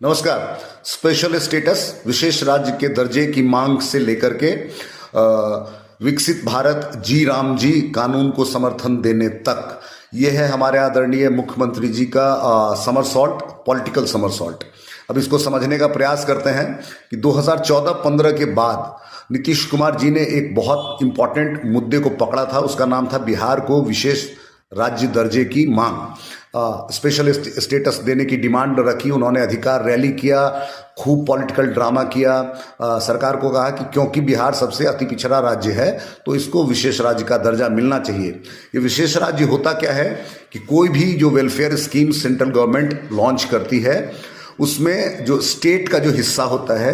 नमस्कार। Special status विशेष राज्य के दर्जे की मांग से लेकर के विकसित भारत जी राम जी कानून को समर्थन देने तक, ये है हमारे आदरणीय मुख्यमंत्री जी का समरसॉल्ट, पॉलिटिकल समरसॉल्ट। अब इसको समझने का प्रयास करते हैं कि 2014-15 के बाद नीतीश कुमार जी ने एक बहुत इंपॉर्टेंट मुद्दे को पकड़ा था। उसका नाम था बिहार को विशेष राज्य दर्जे की मांग, स्पेशल स्टेटस देने की डिमांड रखी। उन्होंने अधिकार रैली किया, खूब पॉलिटिकल ड्रामा किया। सरकार को कहा कि क्योंकि बिहार सबसे अति पिछड़ा राज्य है तो इसको विशेष राज्य का दर्जा मिलना चाहिए। ये विशेष राज्य होता क्या है कि कोई भी जो welfare scheme central government launch करती है उसमें जो स्टेट का जो हिस्सा होता है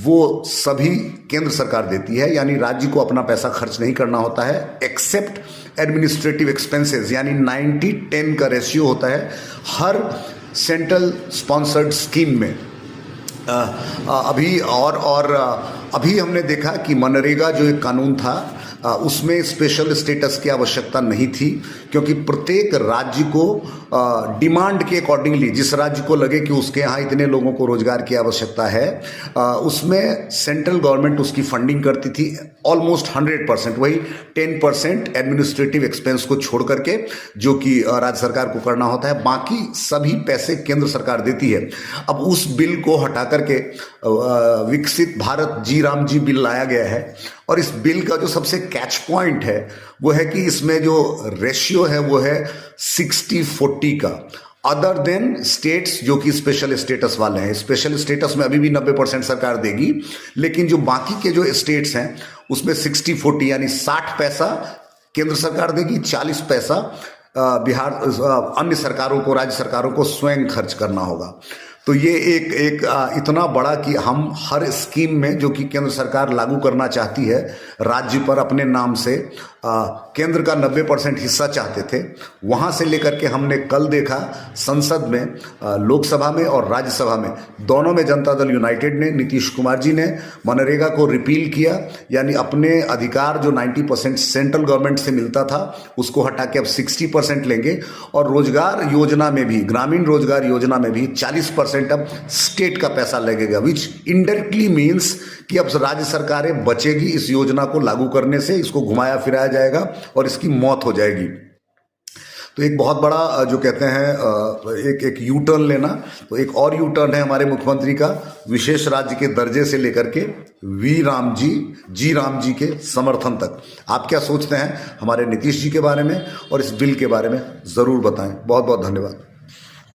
वो सभी केंद्र सरकार देती है, यानी राज्य को अपना पैसा खर्च नहीं करना होता है एक्सेप्ट एडमिनिस्ट्रेटिव एक्सपेंसेस, यानी 90-10 का रेशियो होता है हर सेंट्रल स्पॉन्सर्ड स्कीम में। अभी हमने देखा कि मनरेगा जो एक कानून था उसमें स्पेशल स्टेटस की आवश्यकता नहीं थी, क्योंकि प्रत्येक राज्य को डिमांड के अकॉर्डिंगली, जिस राज्य को लगे कि उसके यहाँ इतने लोगों को रोजगार की आवश्यकता है, उसमें सेंट्रल गवर्नमेंट उसकी फंडिंग करती थी ऑलमोस्ट 100%। वही 10% एडमिनिस्ट्रेटिव एक्सपेंस को छोड़ करके जो कि राज्य सरकार को करना होता है, बाकी सभी पैसे केंद्र सरकार देती है। अब उस बिल को हटा करके विकसित भारत जी राम जी बिल लाया गया है, और इस बिल का जो सबसे कैच पॉइंट है वो है कि इसमें जो रेशियो है वो है 60-40 का, अदर देन स्टेट्स जो कि स्पेशल स्टेटस वाले हैं। स्पेशल स्टेटस में अभी भी 90% सरकार देगी, लेकिन जो बाकी के जो स्टेट्स हैं उसमें 60-40 यानी 60 पैसा केंद्र सरकार देगी, 40 पैसा बिहार अन्य सरकारों को, राज्य सरकारों को स्वयं खर्च करना होगा। तो ये एक इतना बड़ा कि हम हर स्कीम में जो कि केंद्र सरकार लागू करना चाहती है राज्य पर अपने नाम से, केंद्र का 90% हिस्सा चाहते थे। वहाँ से लेकर के हमने कल देखा संसद में, लोकसभा में और राज्यसभा में, दोनों में जनता दल यूनाइटेड ने, नीतीश कुमार जी ने मनरेगा को रिपील किया, यानी अपने अधिकार जो 90% सेंट्रल गवर्नमेंट से मिलता था उसको हटा के अब 60% लेंगे। और रोजगार योजना में भी, ग्रामीण रोजगार योजना में भी 40% अब स्टेट का पैसा लगेगा, विच इनडायरेक्टली मीन्स कि अब राज्य सरकारें बचेगी इस योजना को लागू करने से, इसको घुमाया फिराया जाएगा और इसकी मौत हो जाएगी। तो एक बहुत बड़ा जो कहते हैं एक यू टर्न लेना, तो एक और यू टर्न है हमारे मुख्यमंत्री का विशेष राज्य के दर्जे से लेकर के वी राम जी राम जी के समर्थन तक। आप क्या सोचते हैं हमारे नीतीश जी के बारे में और इस बिल के बारे में, जरूर बताएं। बहुत बहुत धन्यवाद।